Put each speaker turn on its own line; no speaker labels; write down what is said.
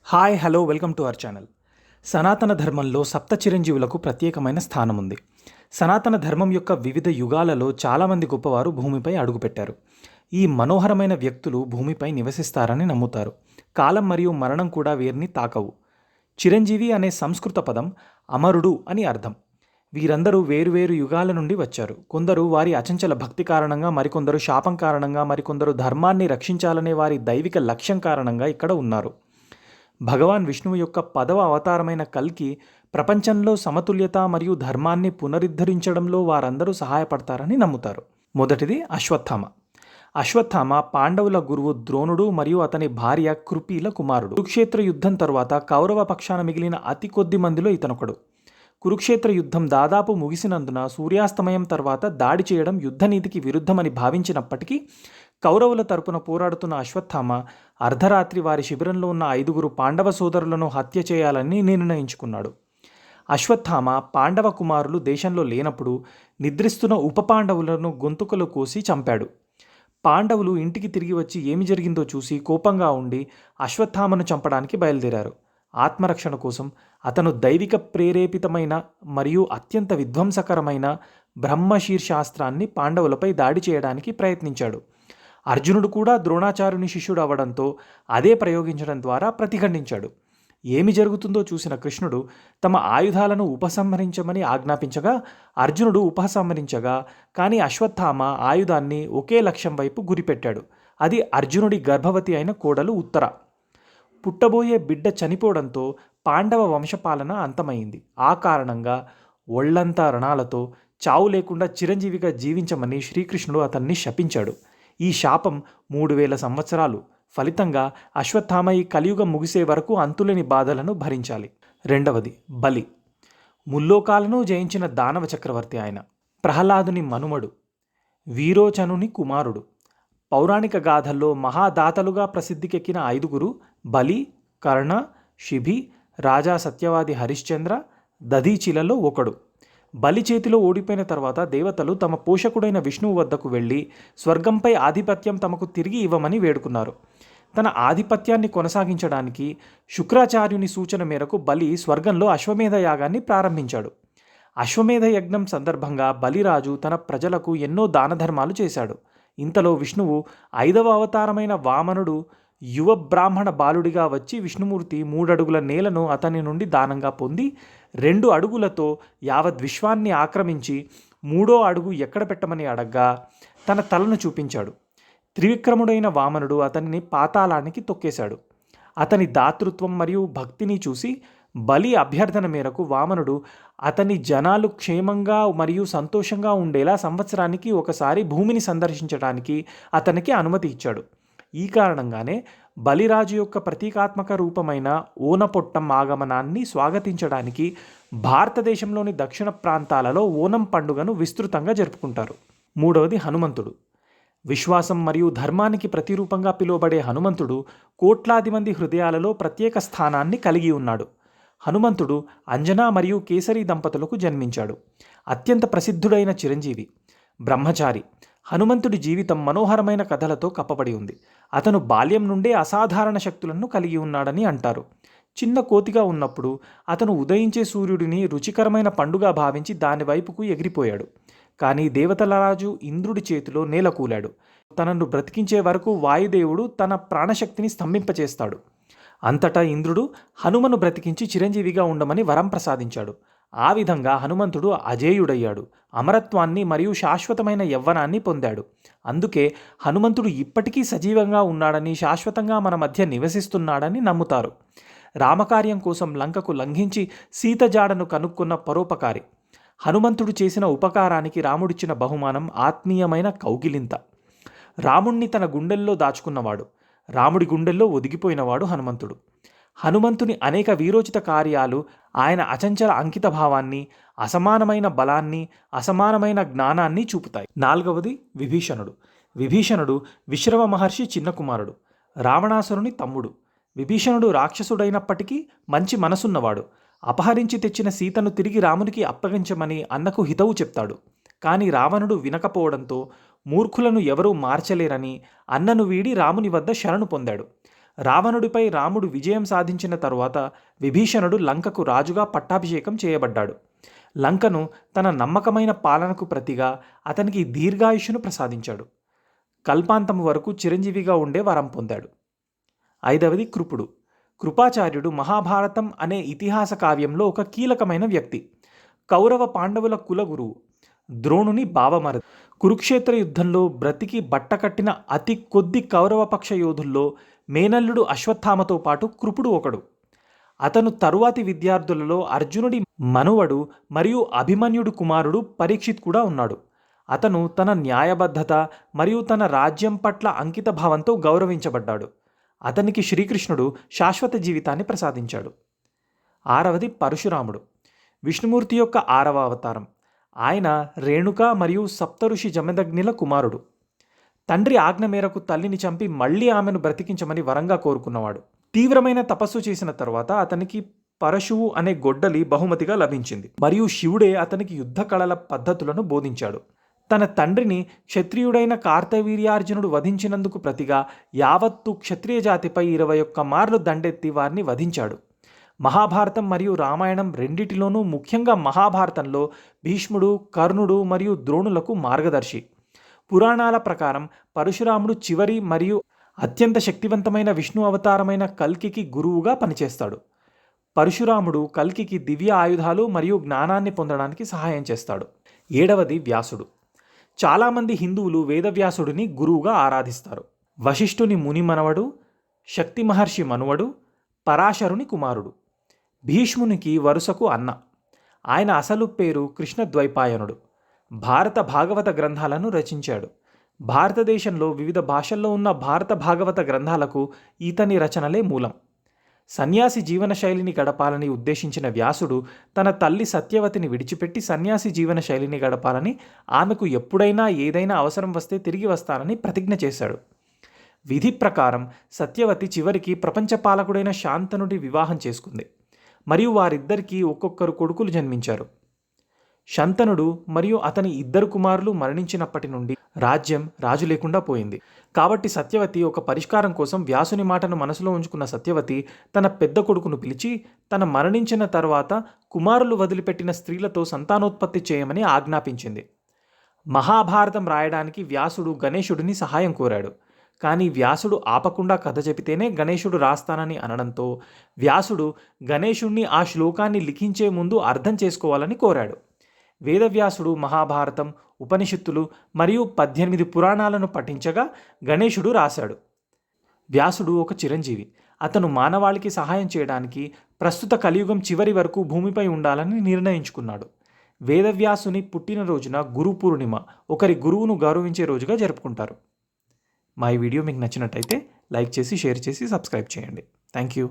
Hi hello welcome to our channel. సనాతన ధర్మంలో సప్త చిరంజీవులకు ప్రత్యేకమైన స్థానం ఉంది. సనాతన ధర్మం యొక్క వివిధ యుగాలలో చాలామంది గొప్పవారు భూమిపై అడుగుపెట్టారు. ఈ మనోహరమైన వ్యక్తులు భూమిపై నివసిస్తారని నమ్ముతారు. కాలం మరియు మరణం కూడా వీరిని తాకవు. చిరంజీవి అనే సంస్కృత పదం అమరుడు అని అర్థం. వీరందరూ వేరువేరు యుగాల నుండి వచ్చారు. కొందరు వారి అచంచల భక్తి కారణంగా, మరికొందరు శాపం కారణంగా, మరికొందరు ధర్మాన్ని రక్షించాలనే వారి దైవిక లక్ష్యం కారణంగా ఇక్కడ ఉన్నారు. భగవాన్ విష్ణువు యొక్క 10వ అవతారమైన కల్కి ప్రపంచంలో సమతుల్యత మరియు ధర్మాన్ని పునరుద్ధరించడంలో వారందరూ సహాయపడతారని నమ్ముతారు. మొదటిది అశ్వత్థామ. అశ్వత్థామ పాండవుల గురువు ద్రోణుడు మరియు అతని భార్య కృపీల కుమారుడు. కురుక్షేత్ర యుద్ధం తరువాత కౌరవ పక్షాన మిగిలిన అతి కొద్ది మందిలో ఇతనొకడు. కురుక్షేత్ర యుద్ధం దాదాపు ముగిసినందున సూర్యాస్తమయం తర్వాత దాడి చేయడం యుద్ధనీతికి విరుద్ధమని భావించినప్పటికీ కౌరవుల తరపున పోరాడుతున్న అశ్వత్థామ అర్ధరాత్రి వారి శిబిరంలో ఉన్న 5 పాండవ సోదరులను హత్య చేయాలని నిర్ణయించుకున్నాడు. అశ్వత్థామ పాండవ కుమారులు దేశంలో లేనప్పుడు నిద్రిస్తున్న ఉప పాండవులను గొంతుకలు కోసి చంపాడు. పాండవులు ఇంటికి తిరిగి వచ్చి ఏమి జరిగిందో చూసి కోపంగా ఉండి అశ్వత్థామను చంపడానికి బయలుదేరారు. ఆత్మరక్షణ కోసం అతను దైవిక ప్రేరేపితమైన మరియు అత్యంత విధ్వంసకరమైన బ్రహ్మశీర్షాస్త్రాన్ని పాండవులపై దాడి చేయడానికి ప్రయత్నించాడు. అర్జునుడు కూడా ద్రోణాచార్యుని శిష్యుడు అవ్వడంతో అదే ప్రయోగించడం ద్వారా ప్రతిఖండించాడు. ఏమి జరుగుతుందో చూసిన కృష్ణుడు తమ ఆయుధాలను ఉపసంహరించమని ఆజ్ఞాపించగా అర్జునుడు ఉపసంహరించగా కానీ అశ్వత్థామ ఆయుధాన్ని ఒకే లక్ష్యం వైపు గురిపెట్టాడు. అది అర్జునుడి గర్భవతి అయిన కోడలు ఉత్తర. పుట్టబోయే బిడ్డ చనిపోవడంతో పాండవ వంశపాలన అంతమైంది. ఆ కారణంగా ఒళ్లంతా రణాలతో చావు లేకుండా చిరంజీవిగా జీవించమని శ్రీకృష్ణుడు అతన్ని శపించాడు. ఈ శాపం 3000 సంవత్సరాలు. ఫలితంగా అశ్వత్థామ ఈ కలియుగం ముగిసే వరకు అంతులేని బాధలను భరించాలి. రెండవది బలి. ముల్లోకాలను జయించిన దానవ చక్రవర్తి ఆయన. ప్రహ్లాదుని మనుమడు, వీరోచనుని కుమారుడు. పౌరాణిక గాథల్లో మహాదాతలుగా ప్రసిద్ధికెక్కిన 5 బలి, కర్ణ, శిబి, రాజా సత్యవాది హరిశ్చంద్ర, దధీచిలలో ఒకడు. బలి చేతిలో ఓడిపోయిన తర్వాత దేవతలు తమ పోషకుడైన విష్ణువు వద్దకు వెళ్ళి స్వర్గంపై ఆధిపత్యం తమకు తిరిగి ఇవ్వమని వేడుకున్నారు. తన ఆధిపత్యాన్ని కొనసాగించడానికి శుక్రాచార్యుని సూచన మేరకు బలి స్వర్గంలో అశ్వమేధ యాగాన్ని ప్రారంభించాడు. అశ్వమేధ యజ్ఞం సందర్భంగా బలిరాజు తన ప్రజలకు ఎన్నో దానధర్మాలు చేశాడు. ఇంతలో విష్ణువు 5వ అవతారమైన వామనుడు యువ బ్రాహ్మణ బాలుడిగా వచ్చి విష్ణుమూర్తి 3 అడుగుల నేలను అతని నుండి దానంగా పొంది 2 అడుగులతో యావత్ విశ్వాన్ని ఆక్రమించి 3వ అడుగు ఎక్కడ పెట్టమని అడగ్గా తన తలను చూపించాడు. త్రివిక్రముడైన వామనుడు అతన్ని పాతాళానికి తొక్కేశాడు. అతని దాతృత్వం మరియు భక్తిని చూసి బలి అభ్యర్థన మేరకు వామనుడు అతని జనాలు క్షేమంగా మరియు సంతోషంగా ఉండేలా సంవత్సరానికి ఒకసారి భూమిని సందర్శించడానికి అతనికి అనుమతి ఇచ్చాడు. ఈ కారణంగానే బలిరాజు యొక్క ప్రతీకాత్మక రూపమైన ఓనపొట్టం ఆగమనాన్ని స్వాగతించడానికి భారతదేశంలోని దక్షిణ ప్రాంతాలలో ఓనం పండుగను విస్తృతంగా జరుపుకుంటారు. మూడవది హనుమంతుడు. విశ్వాసం మరియు ధర్మానికి ప్రతిరూపంగా పిలువబడే హనుమంతుడు కోట్లాది మంది హృదయాలలో ప్రత్యేక స్థానాన్ని కలిగి ఉన్నాడు. హనుమంతుడు అంజనా మరియు కేసరి దంపతులకు జన్మించాడు. అత్యంత ప్రసిద్ధుడైన చిరంజీవి, బ్రహ్మచారి. హనుమంతుడి జీవితం మనోహరమైన కథలతో కప్పబడి ఉంది. అతను బాల్యం నుండే అసాధారణ శక్తులను కలిగి ఉన్నాడని అంటారు. చిన్న కోతిగా ఉన్నప్పుడు అతను ఉదయించే సూర్యుడిని రుచికరమైన పండుగ భావించి దాని వైపుకు ఎగిరిపోయాడు. కానీ దేవతల రాజు ఇంద్రుడి చేతిలో నేలకూలాడు. తనను బ్రతికించే వరకు వాయుదేవుడు తన ప్రాణశక్తిని స్తంభింపచేస్తాడు. అంతటా ఇంద్రుడు హనుమను బ్రతికించి చిరంజీవిగా ఉండమని వరం ప్రసాదించాడు. ఆ విధంగా హనుమంతుడు అజేయుడయ్యాడు. అమరత్వాన్ని మరియు శాశ్వతమైన యవ్వనాన్ని పొందాడు. అందుకే హనుమంతుడు ఇప్పటికీ సజీవంగా ఉన్నాడని, శాశ్వతంగా మన మధ్య నివసిస్తున్నాడని నమ్ముతారు. రామకార్యం కోసం లంకకు లంఘించి సీత జాడను కనుక్కున్న పరోపకారి. హనుమంతుడు చేసిన ఉపకారానికి రాముడిచ్చిన బహుమానం ఆత్మీయమైన కౌగిలింత. రాముణ్ణి తన గుండెల్లో దాచుకున్నవాడు, రాముడి గుండెల్లో ఒదిగిపోయినవాడు హనుమంతుడు. హనుమంతుని అనేక వీరోచిత కార్యాలు ఆయన అచంచల అంకిత భావాన్ని, అసమానమైన బలాన్ని, అసమానమైన జ్ఞానాన్ని చూపుతాయి. నాలుగవది విభీషణుడు. విభీషణుడు విశ్రవ మహర్షి చిన్న కుమారుడు, రావణాసురుని తమ్ముడు. విభీషణుడు రాక్షసుడైనప్పటికీ మంచి మనసున్నవాడు. అపహరించి తెచ్చిన సీతను తిరిగి రామునికి అప్పగించమని అన్నకు హితవు చెప్తాడు. కానీ రావణుడు వినకపోవడంతో మూర్ఖులను ఎవరూ మార్చలేరని అన్నను వీడి రాముని వద్ద శరణు పొందాడు. రావణుడిపై రాముడు విజయం సాధించిన తరువాత విభీషణుడు లంకకు రాజుగా పట్టాభిషేకం చేయబడ్డాడు. లంకను తన నమ్మకమైన పాలనకు ప్రతిగా అతనికి దీర్ఘాయుష్ను ప్రసాదించాడు. కల్పాంతము వరకు చిరంజీవిగా ఉండే వరం పొందాడు. 5వది కృపుడు. కృపాచార్యుడు మహాభారతం అనే ఇతిహాస కావ్యంలో ఒక కీలకమైన వ్యక్తి. కౌరవ పాండవుల కులగురువు, ద్రోణుని బావమరది. కురుక్షేత్ర యుద్ధంలో బ్రతికి బట్టకట్టిన అతి కొద్ది కౌరవపక్ష యోధుల్లో మేనల్లుడు అశ్వత్థామతో పాటు కృపుడు ఒకడు. అతను తరువాతి విద్యార్థులలో అర్జునుడి మనువడు మరియు అభిమన్యుడు కుమారుడు పరీక్షిత్ కూడా ఉన్నాడు. అతను తన న్యాయబద్ధత మరియు తన రాజ్యం పట్ల అంకిత భావంతో గౌరవించబడ్డాడు. అతనికి శ్రీకృష్ణుడు శాశ్వత జీవితాన్ని ప్రసాదించాడు. 6వది పరశురాముడు. విష్ణుమూర్తి యొక్క 6వ అవతారం. ఆయన రేణుక మరియు సప్తఋషి జమదగ్నిల కుమారుడు. తండ్రి ఆజ్ఞ మేరకు తల్లిని చంపి మళ్లీ ఆమెను బ్రతికించమని వరంగా కోరుకున్నవాడు. తీవ్రమైన తపస్సు చేసిన తర్వాత అతనికి పరశువు అనే గొడ్డలి బహుమతిగా లభించింది మరియు శివుడే అతనికి యుద్ధ కళల పద్ధతులను బోధించాడు. తన తండ్రిని క్షత్రియుడైన కార్తవీర్యార్జునుడు వధించినందుకు ప్రతిగా యావత్తు క్షత్రియ జాతిపై 21 మార్లు దండెత్తి వారిని వధించాడు. మహాభారతం మరియు రామాయణం రెండిటిలోనూ, ముఖ్యంగా మహాభారతంలో భీష్ముడు, కర్ణుడు మరియు ద్రోణులకు మార్గదర్శి. పురాణాల ప్రకారం పరశురాముడు చివరి మరియు అత్యంత శక్తివంతమైన విష్ణు అవతారమైన కల్కికి గురువుగా పనిచేస్తాడు. పరశురాముడు కల్కికి దివ్య ఆయుధాలు మరియు జ్ఞానాన్ని పొందడానికి సహాయం చేస్తాడు. 7వది వ్యాసుడు. చాలామంది హిందువులు వేదవ్యాసుడిని గురువుగా ఆరాధిస్తారు. వశిష్ఠుని ముని మనవడు, శక్తి మహర్షి మనువడు, పరాశరుని కుమారుడు. భీష్మునికి వరుసకు అన్న. ఆయన అసలు పేరు కృష్ణద్వైపాయనుడు. భారత భాగవత గ్రంథాలను రచించాడు. భారతదేశంలో వివిధ భాషల్లో ఉన్న భారత భాగవత గ్రంథాలకు ఈతని రచనలే మూలం. సన్యాసి జీవనశైలిని గడపాలని ఉద్దేశించిన వ్యాసుడు తన తల్లి సత్యవతిని విడిచిపెట్టి సన్యాసి జీవనశైలిని గడపాలని, ఆమెకు ఎప్పుడైనా ఏదైనా అవసరం వస్తే తిరిగి వస్తానని ప్రతిజ్ఞ చేశాడు. విధి ప్రకారం సత్యవతి చివరికి ప్రపంచ పాలకుడైన శాంతనుడి వివాహం చేసుకుంది మరియు వారిద్దరికీ ఒక్కొక్కరు కొడుకులు జన్మించారు. శంతనుడు మరియు అతని 2 కుమారులు మరణించినప్పటి నుండి రాజ్యం రాజు లేకుండా పోయింది. కాబట్టి సత్యవతి ఒక పరిష్కారం కోసం వ్యాసుని మాటను మనసులో ఉంచుకున్న సత్యవతి తన పెద్ద కొడుకును పిలిచి తన మరణించిన తర్వాత కుమారులు వదిలిపెట్టిన స్త్రీలతో సంతానోత్పత్తి చేయమని ఆజ్ఞాపించింది. మహాభారతం రాయడానికి వ్యాసుడు గణేశుడిని సహాయం కోరాడు. కానీ వ్యాసుడు ఆపకుండా కథ చెబితేనే గణేశుడు రాస్తానని అనడంతో వ్యాసుడు గణేశుణ్ణి ఆ శ్లోకాన్ని లిఖించే ముందు అర్థం చేసుకోవాలని కోరాడు. వేదవ్యాసుడు మహాభారతం, ఉపనిషత్తులు మరియు 18 పురాణాలను పఠించగా గణేశుడు రాశాడు. వ్యాసుడు ఒక చిరంజీవి. అతను మానవాళికి సహాయం చేయడానికి ప్రస్తుత కలియుగం చివరి వరకు భూమిపై ఉండాలని నిర్ణయించుకున్నాడు. వేదవ్యాసుని పుట్టినరోజున గురు పూర్ణిమ, ఒకరి గురువును గౌరవించే రోజుగా జరుపుకుంటారు. మా ఈ వీడియో మీకు నచ్చినట్టయితే లైక్ చేసి, షేర్ చేసి, సబ్స్క్రైబ్ చేయండి. Thank you.